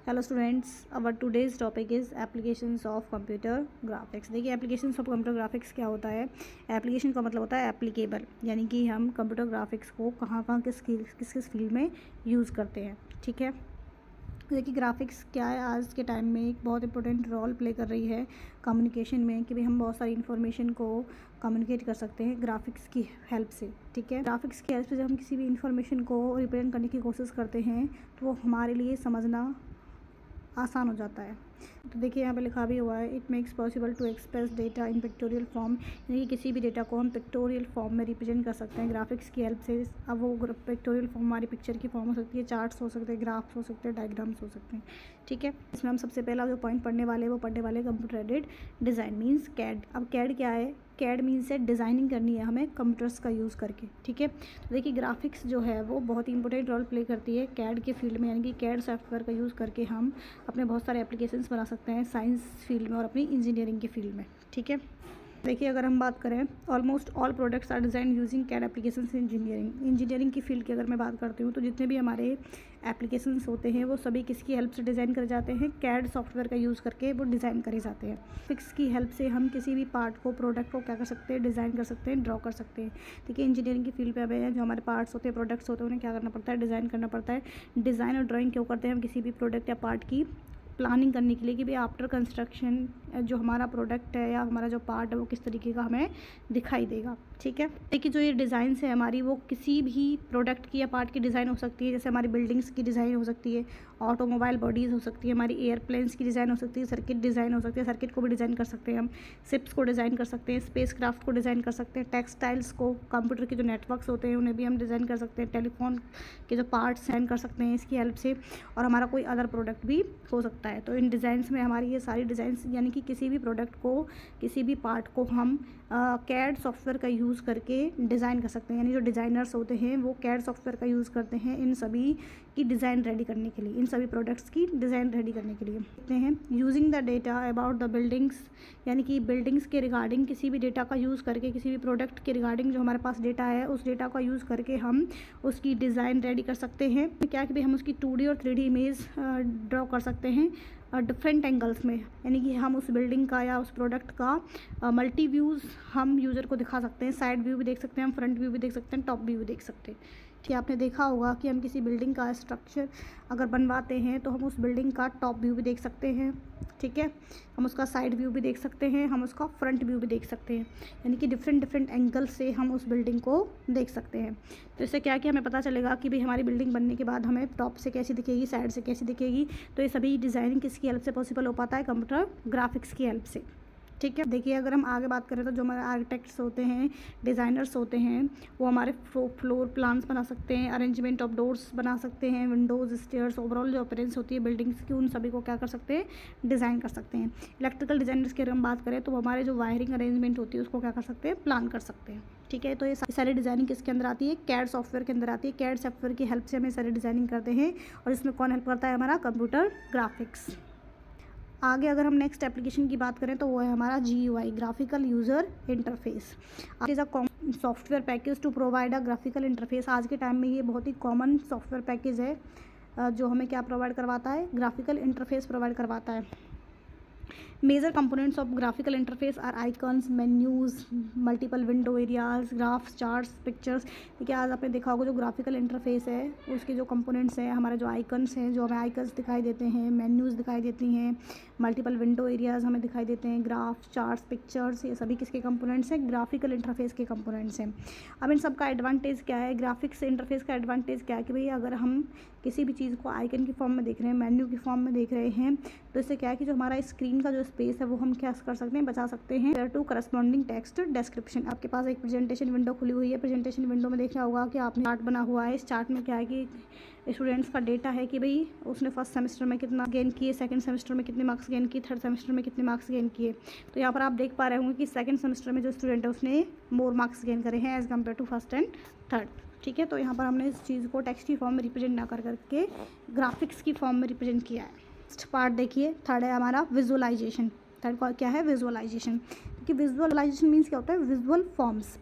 Hello students, our today's topic is applications of computer graphics. देखिए, applications of computer graphics क्या होता है। Application का मतलब होता है एप्लीकेबल, यानी कि हम कंप्यूटर ग्राफिक्स को कहाँ कहाँ किस फील्ड में यूज़ करते हैं। ठीक है, देखिए ग्राफिक्स क्या है, आज के टाइम में एक बहुत इंपॉर्टेंट रोल प्ले कर रही है कम्युनिकेशन में, कि भाई हम बहुत सारी इन्फॉर्मेशन को कम्युनिकेट कर सकते हैं ग्राफिक्स की हेल्प से। ठीक है, ग्राफिक्स की हेल्प से जब हम किसी भी इन्फॉर्मेशन को रिप्रेजेंट करने की कोशिश करते हैं तो वो हमारे लिए समझना आसान हो जाता है। तो देखिए यहाँ पे लिखा भी हुआ है, it makes possible to express data in pictorial form, यानी कि किसी भी डेटा को हम पिक्टोरियल फॉर्म में रिप्रेजेंट कर सकते हैं ग्राफिक्स की हेल्प से। अब वो पिक्टोरियल फॉर्म हमारी पिक्चर की फॉर्म हो सकती है, चार्ट्स हो सकते हैं, ग्राफ्स हो सकते हैं, डायग्राम्स हो सकते हैं। ठीक है, इसमें हम सबसे पहला जो पॉइंट पढ़ने वाले हैं वो पढ़ने वाले computer aided design means CAD. अब कैड क्या है? कैड मीन्स है डिज़ाइनिंग करनी है हमें कंप्यूटर्स का यूज़ करके। ठीक है, तो देखिए ग्राफिक्स जो है वो बहुत ही इंपॉर्टेंट रोल प्ले करती है कैड के फील्ड में, यानी कि कैड सॉफ्टवेयर का यूज़ करके हम अपने बहुत सारे एप्लीकेशंस बना सकते हैं साइंस फील्ड में और अपनी इंजीनियरिंग के फील्ड में। ठीक है, देखिए अगर हम बात करें, almost all products are design using CAD applications in engineering की फील्ड की अगर मैं बात करती हूँ तो जितने भी हमारे एप्लीकेशंस होते हैं वो सभी किसकी हेल्प से डिज़ाइन करे जाते हैं? कैड सॉफ्टवेयर का यूज़ करके वो डिज़ाइन करे जाते हैं। फिक्स की हेल्प से हम किसी भी पार्ट को, प्रोडक्ट को क्या कर सकते हैं? डिज़ाइन कर सकते हैं, ड्रॉ कर सकते हैं। देखिए इंजीनियरिंग की फील्ड पे हमें जो हमारे पार्ट्स होते हैं, प्रोडक्ट्स होते हैं, उन्हें क्या करना पड़ता है? डिज़ाइन करना पड़ता है। डिज़ाइन और ड्राइंग क्यों करते हैं? हम किसी भी प्रोडक्ट या पार्ट की प्लानिंग करने के लिए कि भाई आफ्टर कंस्ट्रक्शन जो हमारा प्रोडक्ट है या हमारा जो पार्ट है वो किस तरीके का हमें दिखाई देगा। ठीक है, देखिए जो ये डिज़ाइन है हमारी, वो किसी भी प्रोडक्ट की या पार्ट की डिज़ाइन हो सकती है। जैसे हमारी बिल्डिंग्स की डिज़ाइन हो सकती है, ऑटोमोबाइल बॉडीज़ हो सकती है, हमारी एयरप्लेन्स की डिज़ाइन हो सकती है, सर्किट डिज़ाइन हो सकती है, सर्किट को भी डिज़ाइन कर सकते हैं हम, शिप्स को डिज़ाइन कर सकते हैं, स्पेस क्राफ्ट को डिज़ाइन कर सकते हैं, टेक्सटाइल्स को, कंप्यूटर के जो नेटवर्क्स होते हैं उन्हें भी हम डिज़ाइन कर सकते हैं, टेलीफोन के जो पार्ट्स डिज़ाइन कर सकते हैं इसकी हेल्प से, और हमारा कोई अदर प्रोडक्ट भी हो सकता है। तो इन डिज़ाइंस में हमारी ये सारी डिज़ाइंस, यानी कि किसी भी प्रोडक्ट को, किसी भी पार्ट को हम कैड सॉफ्टवेयर का यूज़ करके डिज़ाइन कर सकते हैं। यानी जो डिज़ाइनर्स होते हैं वो कैड सॉफ्टवेयर का यूज़ करते हैं इन सभी की डिज़ाइन रेडी करने के लिए, इन सभी प्रोडक्ट्स की डिज़ाइन रेडी करने के लिए। देखते हैं using the data about the buildings, यानी कि बिल्डिंग्स के रिगार्डिंग किसी भी डेटा का यूज़ करके, किसी भी प्रोडक्ट के रिगार्डिंग जो हमारे पास डेटा है उस डेटा का यूज़ करके हम उसकी डिज़ाइन रेडी कर सकते हैं। क्या कि भाई हम उसकी 2D और 3D इमेज ड्रॉ कर सकते हैं डिफरेंट एंगल्स में, यानी कि हम उस बिल्डिंग का या उस प्रोडक्ट का मल्टी व्यूज़ हम यूज़र को दिखा सकते हैं। साइड व्यू भी देख सकते हैं हम, फ्रंट व्यू भी देख सकते हैं, टॉप व्यू भी देख सकते हैं। ठीक, आपने देखा होगा कि हम किसी बिल्डिंग का स्ट्रक्चर अगर बनवाते हैं तो हम उस बिल्डिंग का टॉप व्यू भी देख सकते हैं। ठीक है, हम उसका साइड व्यू भी देख सकते हैं, हम उसका फ्रंट व्यू भी देख सकते हैं, यानी कि डिफरेंट एंगल से हम उस बिल्डिंग को देख सकते हैं। तो इससे क्या कि हमें पता चलेगा कि भाई हमारी बिल्डिंग बनने के बाद हमें टॉप से कैसी दिखेगी, साइड से कैसी दिखेगी। तो ये सभी डिज़ाइनिंग किसकी हेल्प से पॉसिबल हो पाता है? कंप्यूटर ग्राफिक्स की हेल्प से। ठीक है, देखिए अगर हम आगे बात करें तो जो हमारे आर्किटेक्ट्स होते हैं, डिज़ाइनर्स होते हैं, वो हमारे फ्लोर प्लान्स बना सकते हैं, अरेंजमेंट ऑफ डोर्स बना सकते हैं, विंडोज़, स्टेयर्स, ओवरऑल जो अपीयरेंस होती है बिल्डिंग्स की, उन सभी को क्या कर सकते हैं? डिज़ाइन कर सकते हैं। इलेक्ट्रिकल डिज़ाइनर्स की अगर हम बात करें तो हमारे जो वायरिंग अरेंजमेंट होती है उसको क्या कर सकते हैं? प्लान कर सकते हैं। ठीक है, तो ये सारी डिज़ाइनिंग किसके अंदर आती है? कैड सॉफ्टवेयर के अंदर आती है। कैड सॉफ्टवेयर की हेल्प से हमें सारी डिज़ाइनिंग करते हैं और इसमें कौन हेल्प करता है? हमारा कंप्यूटर ग्राफिक्स। आगे अगर हम नेक्स्ट एप्लीकेशन की बात करें तो वो है हमारा GUI, graphical user interface. Is a software package to provide a graphical interface. आज के टाइम में ये बहुत ही कॉमन सॉफ्टवेयर पैकेज है जो हमें क्या प्रोवाइड करवाता है? ग्राफिकल इंटरफेस प्रोवाइड करवाता है। Major components of graphical interface are icons, menus, multiple window areas, graphs, charts, pictures. देखिए आज आपने देखा होगा जो ग्राफिकल इंटरफेस है उसके जो कंपोनेंट्स हैं, हमारे जो आइकन्स हैं, जो हमें आइकन्स दिखाई देते हैं, मेन्यूज़ दिखाई देती हैं, मल्टीपल विंडो एरियाज़ हमें दिखाई देते हैं, ग्राफ, चार्ट्स, पिक्चर्स, ये सभी किसके कंपोनेंट्स हैं? ग्राफिकल इंटरफेस के कंपोनेंट्स हैं। अब इन सब का एडवांटेज क्या है? ग्राफिक्स इंटरफेस का एडवांटेज क्या है कि भाई अगर हम किसी भी चीज़ को आइकन की फॉर्म में देख रहे हैं, मेन्यू की फॉर्म में देख रहे हैं, तो इससे क्या है कि जो हमारा स्क्रीन का जो स्पेस है वो हम क्या कर सकते हैं? बचा सकते हैं टू करस्पॉन्डिंग टेक्स्ट डिस्क्रिप्शन। आपके पास एक प्रेजेंटेशन विंडो खुली हुई है, प्रेजेंटेशन विंडो में देखा होगा कि आपने चार्ट बना हुआ है। इस चार्ट में क्या है कि स्टूडेंट्स का डेटा है कि भाई उसने फर्स्ट सेमेस्टर में कितना गेन किए, सेकंड सेमेस्टर में कितने मार्क्स गेन किए, थर्ड सेमेस्टर में कितने मार्क्स गेन किए। तो यहाँ पर आप देख पा रहे होंगे कि सेकंड सेमेस्टर में जो स्टूडेंट है उसने मोर मार्क्स गेन करे हैं as compare to first and third. ठीक है, तो यहाँ पर हमने इस चीज़ को टेक्स्ट की फॉर्म में रिप्रेजेंट ना कर करके ग्राफिक्स की फॉर्म में रिप्रेजेंट किया है। नेक्स्ट पार्ट देखिए, थर्ड है हमारा विजुअलाइजेशन। थर्ड का क्या है? विजुअलाइजेशन। क्योंकि विजुअलाइजेशन मीन्स क्या होता है? Visual forms.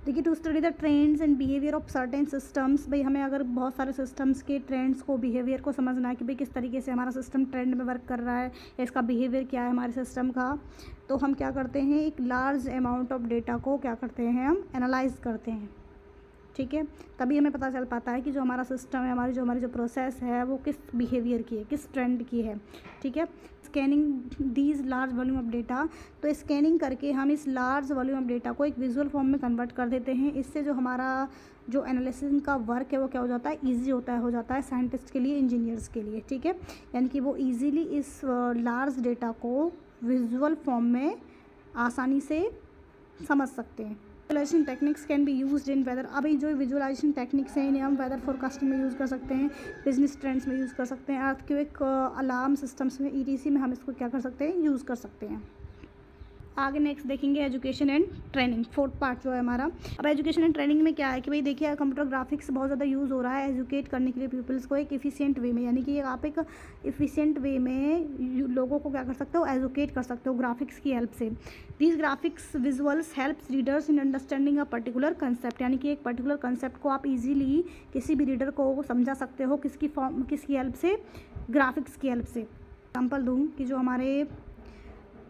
देखिए to study the trends and behaviour of certain systems, भाई हमें अगर बहुत सारे सिस्टम्स के ट्रेंड्स को, बिहेवियर को समझना है कि भाई किस तरीके से हमारा सिस्टम ट्रेंड में वर्क कर रहा है या इसका बिहेवियर क्या है हमारे सिस्टम का, तो हम क्या करते हैं, एक लार्ज अमाउंट ऑफ डेटा को क्या करते हैं, हम एनालाइज करते हैं। ठीक है, तभी हमें पता चल पाता है कि जो हमारा सिस्टम है, हमारी जो प्रोसेस है वो किस बिहेवियर की है, किस ट्रेंड की है। ठीक है, scanning these large volume of data, तो स्कैनिंग करके हम इस लार्ज वॉल्यूम ऑफ डेटा को एक विजुअल फॉर्म में कन्वर्ट कर देते हैं। इससे जो हमारा जो एनालिसिस का वर्क है वो क्या हो जाता है, ईजी हो जाता है साइंटिस्ट के लिए, इंजीनियर्स के लिए। ठीक है, यानी कि वो ईजीली इस लार्ज डेटा को विजुअल फॉर्म में आसानी से समझ सकते हैं। Visualisation techniques can be used in weather, अभी जो विजुअलाइजेशन टेक्निक्स हैं इन्हें हम वेदर फोरकास्टिंग में यूज़ कर सकते हैं, बिजनेस ट्रेंड्स में यूज़ कर सकते हैं, अर्थक्वेक अलार्म सिस्टम्स में, ETC में हम इसको क्या कर सकते हैं, यूज़ कर सकते हैं। आगे नेक्स्ट देखेंगे education and training, fourth part जो है हमारा। अब एजुकेशन एंड ट्रेनिंग में क्या है कि भाई देखिए कंप्यूटर ग्राफिक्स बहुत ज़्यादा यूज़ हो रहा है एजुकेट करने के लिए पीपल्स को एक इफ़िशिएंट वे में, यानी कि आप एक इफ़िशिएंट वे में लोगों को क्या कर सकते हो, एजुकेट कर सकते हो ग्राफिक्स की हेल्प से। These graphics visuals helps readers in understanding a particular concept, यानी कि एक पर्टिकुलर कंसेप्ट को आप इजीली किसी भी रीडर को समझा सकते हो किसकी हेल्प से, ग्राफिक्स की हेल्प से। एग्जाम्पल दूँ कि जो हमारे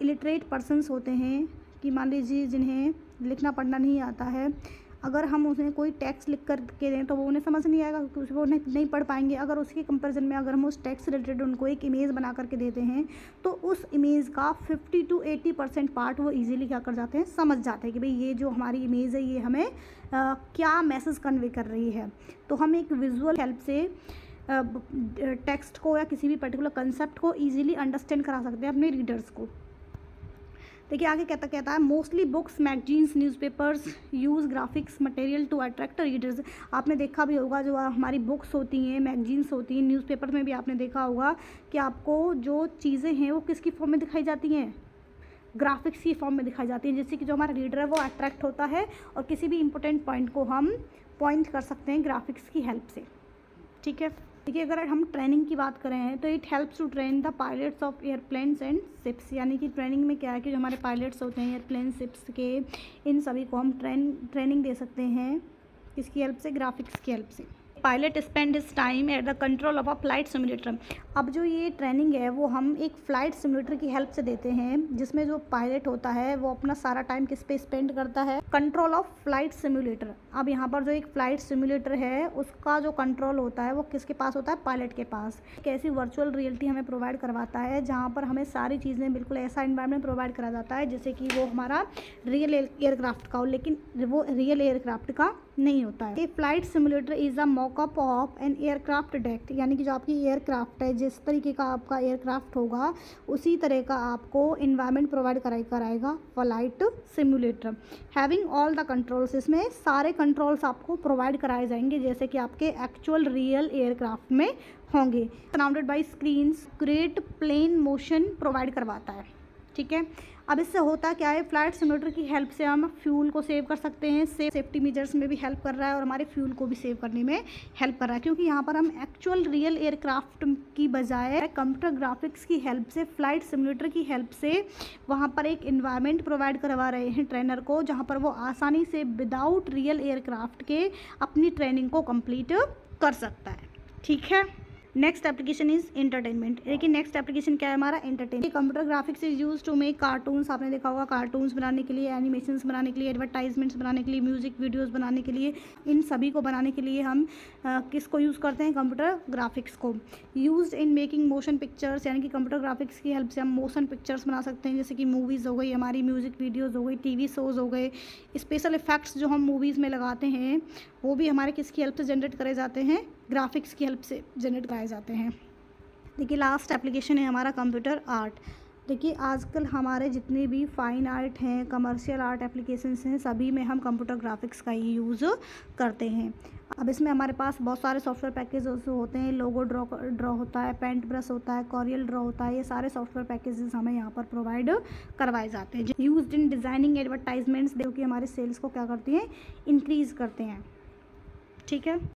इलिटरेट पर्सन्स होते हैं, कि मान लीजिए जिन्हें लिखना पढ़ना नहीं आता है, अगर हम उन्हें कोई टेक्स्ट लिख कर के दें तो वो उन्हें समझ नहीं आएगा, क्योंकि वो उन्हें नहीं पढ़ पाएंगे। अगर उसके कंपैरिजन में अगर हम उस टेक्स्ट से रिलेटेड उनको एक इमेज बना करके देते हैं तो उस इमेज का 50 to 80% पार्ट वो इजीली क्या कर जाते हैं, समझ जाते हैं कि भाई ये जो हमारी इमेज है ये हमें क्या मैसेज कन्वे कर रही है। तो हम एक विजुअल हेल्प से टेक्स्ट को या किसी भी पर्टिकुलर कंसेप्ट को ईजिली अंडरस्टैंड करा सकते हैं अपने रीडर्स को। देखिए आगे कहता है mostly books, magazines, newspapers use graphics material to attract readers. आपने देखा भी होगा जो हमारी बुक्स होती हैं, मैगजीन्स होती हैं, न्यूज़पेपर में भी आपने देखा होगा कि आपको जो चीज़ें हैं वो किसकी फॉर्म में दिखाई जाती हैं, ग्राफिक्स की फॉर्म में दिखाई जाती हैं, जिससे कि जो हमारा रीडर है वो अट्रैक्ट होता है और किसी भी इंपॉर्टेंट पॉइंट को हम पॉइंट कर सकते हैं ग्राफिक्स की हेल्प से। ठीक है, देखिए अगर हम ट्रेनिंग की बात करें तो it helps to train the pilots of airplanes and ships, यानी कि ट्रेनिंग में क्या है कि जो हमारे पायलट्स होते हैं एयरप्लेन शिप्स के, इन सभी को हम ट्रेनिंग दे सकते हैं किसकी हेल्प से, ग्राफिक्स की हेल्प से। Pilot spend his time at the control of a flight simulator. अब जो ये ट्रेनिंग है वो हम एक फ़्लाइट सिमुलेटर की हेल्प से देते हैं, जिसमें जो पायलट होता है वो अपना सारा टाइम किस पे स्पेंड करता है, कंट्रोल ऑफ फ्लाइट सिमुलेटर। अब यहाँ पर जो एक फ़्लाइट सिमुलेटर है उसका जो कंट्रोल होता है वो किसके पास होता है, पायलट के पास। एक ऐसी वर्चुअल रियलिटी हमें प्रोवाइड करवाता है जहाँ पर हमें सारी चीज़ें बिल्कुल ऐसा इन्वायरमेंट प्रोवाइड करा जाता है जैसे कि वो हमारा रियल एयरक्राफ्ट का हो, लेकिन वो रियल एयरक्राफ्ट का नहीं होता है। Flight simulator is a mock-up of an aircraft deck, यानी कि जो आपकी एयरक्राफ्ट है, जिस तरीके का आपका एयरक्राफ्ट होगा उसी तरह का आपको इन्वायरमेंट प्रोवाइड कराएगा flight simulator. Having all the controls, इसमें सारे कंट्रोल्स आपको प्रोवाइड कराए जाएंगे जैसे कि आपके एक्चुअल रियल एयरक्राफ्ट में होंगे। Surrounded by screens, great plain motion provide करवाता है। ठीक है, अब इससे होता क्या है, फ्लाइट सिमुलेटर की हेल्प से हम फ्यूल को सेव कर सकते हैं, सेफ्टी मेजर्स में भी हेल्प कर रहा है और हमारे फ्यूल को भी सेव करने में हेल्प कर रहा है, क्योंकि यहाँ पर हम एक्चुअल रियल एयरक्राफ्ट की बजाय कंप्यूटर ग्राफिक्स की हेल्प से, फ्लाइट सिमुलेटर की हेल्प से वहाँ पर एक इन्वायरमेंट प्रोवाइड करवा रहे हैं ट्रेनर को, जहाँ पर वो आसानी से विदाउट रियल एयरक्राफ्ट के अपनी ट्रेनिंग को कंप्लीट कर सकता है। ठीक है, नेक्स्ट एप्लीकेशन इज एंटरटेनमेंट। देखिए नेक्स्ट एप्लीकेशन क्या है हमारा, entertainment. Computer graphics is use to make cartoons, आपने देखा होगा कार्टून्स बनाने के लिए, एनिमेशंस बनाने के लिए, एडवर्टाइजमेंट्स बनाने के लिए, म्यूजिक वीडियोस बनाने के लिए, इन सभी को बनाने के लिए हम किसको यूज़ करते हैं, कंप्यूटर ग्राफिक्स को। Used in making motion pictures, यानी कि कंप्यूटर ग्राफिक्स की हेल्प से हम मोशन पिक्चर्स बना सकते हैं जैसे कि मूवीज़ हो गई हमारी, म्यूजिक वीडियोज़ हो गई, TV शोज़ हो गए। स्पेशल इफेक्ट्स जो हम मूवीज़ में लगाते हैं वो भी हमारे किसकी हेल्प से जनरेट करे जाते हैं, ग्राफिक्स की हेल्प से जनरेट कराए जाते हैं। देखिए लास्ट एप्लीकेशन है हमारा कंप्यूटर आर्ट। देखिए आजकल हमारे जितने भी फाइन आर्ट हैं, कमर्शियल आर्ट एप्लीकेशंस हैं, सभी में हम कंप्यूटर ग्राफिक्स का ही यूज़ करते हैं। अब इसमें हमारे पास बहुत सारे सॉफ्टवेयर पैकेजेस होते हैं, लोगो ड्रॉ होता है, पेंट ब्रश होता है, कॉरियल ड्रॉ होता है, ये सारे सॉफ्टवेयर पैकेजेस हमें यहाँ पर प्रोवाइड करवाए जाते हैं। यूज्ड इन डिज़ाइनिंग एडवर्टाइजमेंट्स, जो कि हमारे सेल्स को क्या करती हैं, इंक्रीज़ करते हैं। ठीक है।